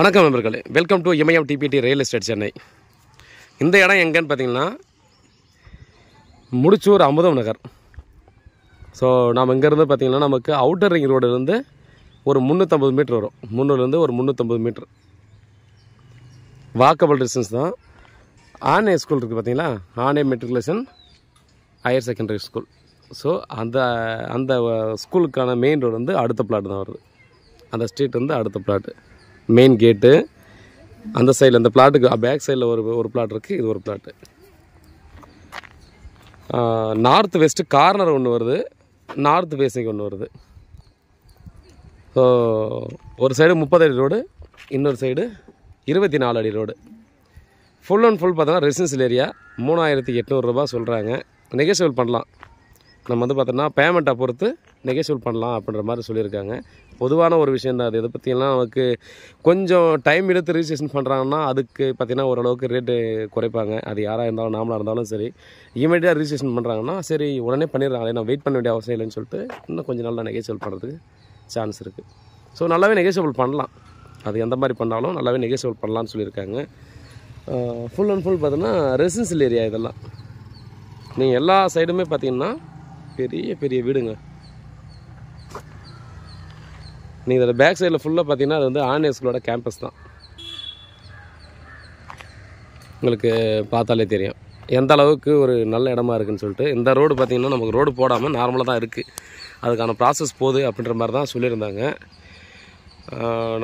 வணக்கம் நண்பர்களே, welcome to Imayam DBT real estate Chennai. இந்த இடம் எங்கன்னு பார்த்தீங்கன்னா முடிச்சூர் அமுதம் நகர். ஸோ நாம் இங்கேருந்து பார்த்தீங்கன்னா நமக்கு அவுட்டர் ரிங் ரோடுலேருந்து ஒரு 350 மீட்டர் வரும். முன்னூர்லேருந்து ஒரு 350 மீட்டர் வாக்கபிள் டிஸ்டன்ஸ் தான். ஆனே ஸ்கூல் இருக்குது பார்த்தீங்களா, ஆனே matriculation higher secondary school. So அந்த அந்த ஸ்கூலுக்கான மெயின் ரோடு வந்து அடுத்த பிளாட் தான் வருது. அந்த ஸ்ட்ரீட் வந்து அடுத்த பிளாட்டு, மெயின் கேட்டு அந்த சைடில். அந்த பிளாட்டுக்கு பேக் சைடில் ஒரு பிளாட் இருக்குது, இது ஒரு பிளாட்டு. நார்த் வெஸ்ட்டு கார்னர் ஒன்று வருது, நார்த் ஃபேஸிங் ஒன்று வருது. ஸோ ஒரு சைடு 30 அடி ரோடு, இன்னொரு சைடு 24 அடி ரோடு. ஃபுல் அண்ட் ஃபுல் பார்த்தோன்னா ரெசிடென்ஷியல் ஏரியா. 3800 ரூபா சொல்கிறாங்க. நெகோஷியபிள் பண்ணலாம். நம்ம வந்து பார்த்தோன்னா பேமெண்ட்டை பொறுத்து நெகோஷியபிள் பண்ணலாம் அப்படின்ற மாதிரி சொல்லியிருக்காங்க. பொதுவான ஒரு விஷயம் தான் அது. இதை பற்றியெல்லாம் நமக்கு கொஞ்சம் டைம் எடுத்து ரிஜிஸ்ட்ரேஷன் பண்ணுறாங்கன்னா அதுக்கு பார்த்திங்கன்னா ஓரளவுக்கு ரேட்டு குறைப்பாங்க. அது யாராக இருந்தாலும் நாமளாக இருந்தாலும் சரி. இமீடியட்டாக ரிஜிஸ்ட்ரேஷன் பண்ணுறாங்கன்னா சரி உடனே பண்ணிடுறாங்களே, நான் வெயிட் பண்ண வேண்டிய அவசியம் இல்லைன்னு சொல்லிட்டு இன்னும் கொஞ்சம் நல்லா நெகோஷியபிள் பண்ணுறதுக்கு சான்ஸ் இருக்குது. ஸோ நல்லாவே நெகோஷியபிள் பண்ணலாம். அது எந்த மாதிரி பண்ணாலும் நல்லாவே நெகோஷியபிள் பண்ணலான்னு சொல்லியிருக்காங்க. ஃபுல் அண்ட் ஃபுல் பார்த்தோன்னா ரெசிடென்ஷியல் ஏரியா. இதெல்லாம் நீங்கள் எல்லா சைடுமே பார்த்தீங்கன்னா பெரிய பெரிய வீடுங்க. நீங்கள் இதில் பேக் சைடில் ஃபுல்லாக பார்த்தீங்கன்னா அது வந்து ஆனே ஸ்கூலோட கேம்பஸ் தான். உங்களுக்கு பார்த்தாலே தெரியும் எந்த அளவுக்கு ஒரு நல்ல இடமா இருக்குதுன்னு சொல்லிட்டு. இந்த ரோடு பார்த்திங்கன்னா நமக்கு ரோடு போடாமல் நார்மலாக தான் இருக்குது. அதுக்கான ப்ராசஸ் போகுது அப்படின்ற மாதிரி தான் சொல்லியிருந்தாங்க.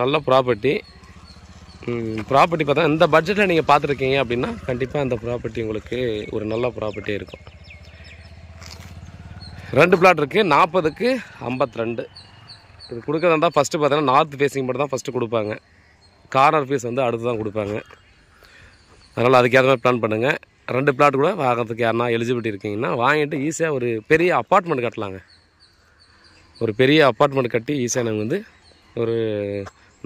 நல்ல ப்ராப்பர்ட்டி பார்த்தா இந்த பட்ஜெட்டில் நீங்கள் பார்த்துருக்கீங்க அப்படின்னா கண்டிப்பாக அந்த ப்ராப்பர்ட்டி உங்களுக்கு ஒரு நல்ல ப்ராப்பர்ட்டியாக இருக்கும். 2 பிளாட் இருக்குது, 40க்கு 52. இது கொடுக்குறதா இருந்தால் ஃபஸ்ட்டு பார்த்தீங்கன்னா நார்த் ஃபேஸிங் மட்டும் தான் ஃபஸ்ட்டு கொடுப்பாங்க. கார்னர் ஃபீஸ் வந்து அடுத்து தான் கொடுப்பாங்க. அதனால் அதுக்கு ஏற்ற மாதிரி பிளான் பண்ணுங்கள். 2 பிளாட் கூட வாங்கிறதுக்கு யாருன்னா எலிஜிபிலிட்டி இருக்கீங்கன்னா வாங்கிட்டு ஈஸியாக ஒரு பெரிய அப்பார்ட்மெண்ட் கட்டலாங்க. ஒரு பெரிய அப்பார்ட்மெண்ட் கட்டி ஈஸியாக நாங்கள் வந்து ஒரு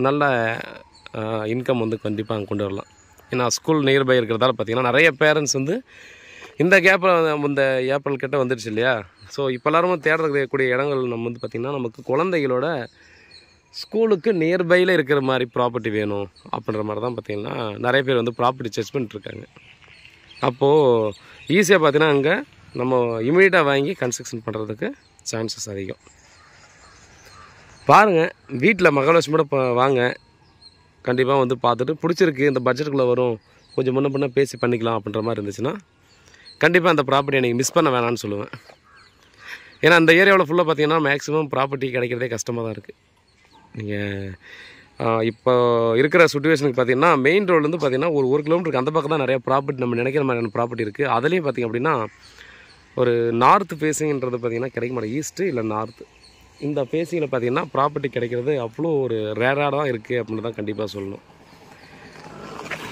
நல்ல இன்கம் வந்து கண்டிப்பாக அங்கே கொண்டு வரலாம். ஏன்னா ஸ்கூல் நியர்பை இருக்கிறதால பார்த்திங்கன்னா நிறைய பேரண்ட்ஸ் வந்து இந்த கேப்பில் இந்த ஏப்ரல் கிட்ட வந்துடுச்சு இல்லையா. ஸோ இப்போ எல்லாரும் தேடக்கூடிய இடங்கள் நம்ம வந்து பார்த்திங்கன்னா நமக்கு குழந்தைகளோட ஸ்கூலுக்கு நியர்பையில் இருக்கிற மாதிரி ப்ராப்பர்ட்டி வேணும் அப்படின்ற மாதிரி தான் பார்த்திங்கன்னா நிறைய பேர் வந்து ப்ராப்பர்ட்டி சர்ச் பண்ணிட்டுருக்காங்க. அப்போது ஈஸியாக பார்த்திங்கன்னா அங்கே நம்ம இமீடியட்டாக வாங்கி கன்ஸ்ட்ரக்ஷன் பண்ணுறதுக்கு சான்சஸ் அதிகம். பாருங்கள், வீட்டில் மகாலட்சுமியோட வாங்க. கண்டிப்பாக வந்து பார்த்துட்டு பிடிச்சிருக்கு, இந்த பட்ஜெட்டுக்குள்ளே வரும், கொஞ்சம் முன்ன பின்ன பேசி பண்ணிக்கலாம் அப்படின்ற மாதிரி இருந்துச்சுன்னா கண்டிப்பாக அந்த ப்ராப்பர்ட்டியை நீங்கள் மிஸ் பண்ண வேணான்னு சொல்லுவேன். ஏன்னா அந்த ஏரியாவில் ஃபுல்லாக பார்த்தீங்கன்னா மேக்ஸிமம் ப்ராப்பர்ட்டி கிடைக்கிறதே கஷ்டமாக தான் இருக்குது. நீங்கள் இப்போ இருக்கிற சுச்சுவேஷனுக்கு பார்த்தீங்கன்னா மெயின் ரோட்லேருந்து பார்த்தீங்கன்னா ஒரு கிலோமீட்டருக்கு அந்த பக்கம் தான் நிறைய ப்ராப்பர்ட்டி நம்ம நினைக்கிற மாதிரியான ப்ராப்பர்ட்டி இருக்குது. அதுலேயும் பார்த்திங்க அப்படின்னா ஒரு நார்த் ஃபேஸிங்கிறது பார்த்திங்கன்னா கிடைக்க மாட்டேன், ஈஸ்ட்டு இல்லை நார்த்து. இந்த ஃபேஸிங்கில் பார்த்திங்கன்னா ப்ராப்பர்ட்டி கிடைக்கிறது அவ்வளோ ஒரு ரேராக தான் இருக்குது அப்படின்னு தான் கண்டிப்பாக சொல்லணும்.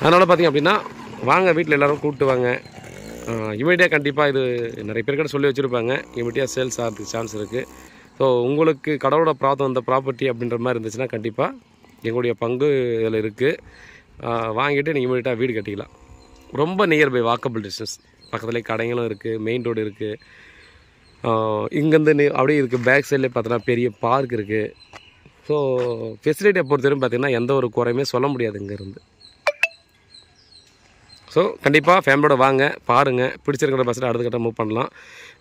அதனால் பார்த்திங்க அப்படின்னா வாங்க, வீட்டில் எல்லோரும் கூப்பிட்டு வாங்க. இமீடியட்டாக கண்டிப்பாக இது நிறைய பேர்கிட்ட சொல்லி வச்சுருப்பாங்க, இமீடியட்டாக சேல்ஸ் ஆகிறதுக்கு சான்ஸ் இருக்குது. ஸோ உங்களுக்கு கடவுளோட பிரார்த்தம் இந்த ப்ராப்பர்ட்டி அப்படின்ற மாதிரி இருந்துச்சுன்னா கண்டிப்பாக எங்களுடைய பங்கு இதில் இருக்குது. வாங்கிட்டு நீங்கள் இமீடியட்டாக வீடு கட்டிக்கலாம். ரொம்ப நியர்பை வாக்கபிள் டிஸ்டன்ஸ், பக்கத்துலேயே கடைகளும் இருக்குது, மெயின் ரோடு இருக்குது. இங்கேருந்து அப்படியே இருக்குது. பேக் சைட்லேயே பார்த்தோன்னா பெரிய பார்க் இருக்குது. ஸோ ஃபெசிலிட்டியை பொறுத்தவரைக்கும் பார்த்திங்கன்னா எந்த ஒரு குறையுமே சொல்ல முடியாது இங்கேருந்து. ஸோ கண்டிப்பாக ஃபேமிலியோட வாங்க, பாருங்கள், பிடிச்சிருக்கிற பஸ்ஸில் அடுத்த கட்ட மூவ் பண்ணலாம்.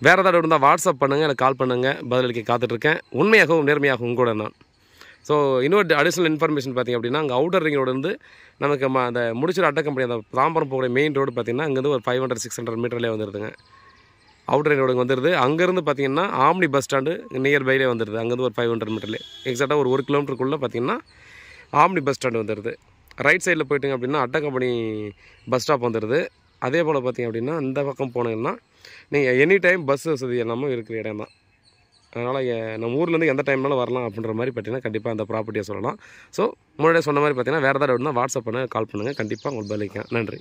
வேறு ஏதாவது இருந்தால் வாட்ஸ்அப் பண்ணுங்கள், இல்லை கால் பண்ணுங்கள், பதிலளிக்க காத்துட்ருக்கேன். உண்மையாகவும் நேர்மையாகவும் கூட நான். ஸோ இன்னொரு அடிஷ்னல் இன்ஃபர்மேஷன் பார்த்திங்க அப்படின்னா அங்கே அவுட்டர் ரிங் ரோடு வந்து நமக்கு அந்த முடிச்சூர் அட்டை கம்பெனி அந்த தாம்பரம் போகிற மெயின் ரோடு பார்த்திங்கன்னா அங்கேருந்து ஒரு 500-600 மீட்டர்லேயே வந்துடுதுங்க. அவுட்டர் ரிங் ரோடுங்க வந்துடுது. அங்கேருந்து பார்த்திங்கன்னா ஆம்னி பஸ் ஸ்டாண்டு நியர்பைலே வந்துடுது. அங்கேருந்து ஒரு 500 மீட்டர்லேயே எக்ஸாக்டாக ஒரு கிலோமீட்டருக்குள்ளே பார்த்திங்கன்னா ஆம்னி பஸ் ஸ்டாண்டு வந்துடுது. ரைட் சைடில் போயிட்டிங்க அப்படின்னா அட்டை கம்பெனி பஸ் ஸ்டாப் வந்துடுது. அதே போல் பார்த்திங்க அப்படின்னா இந்த பக்கம் போனீங்கன்னா நீங்கள் எனி டைம் பஸ் வசதி எல்லாமே இருக்கிற இடம் தான். அதனால் நம்ம ஊர்லேருந்து எந்த டைம்னாலும் வரலாம் அப்படின்ற மாதிரி பார்த்தீங்கன்னா கண்டிப்பாக அந்த ப்ராப்பர்ட்டியை சொல்லலாம். ஸோ முன்னாடியே சொன்ன மாதிரி பார்த்தீங்கன்னா வேறு ஏதாவது இருந்தால் வாட்ஸ்அப் பண்ணுங்கள், கால் பண்ணுங்கள், கண்டிப்பாக உங்களுக்கு பதிலளிக்கிறேன். நன்றி.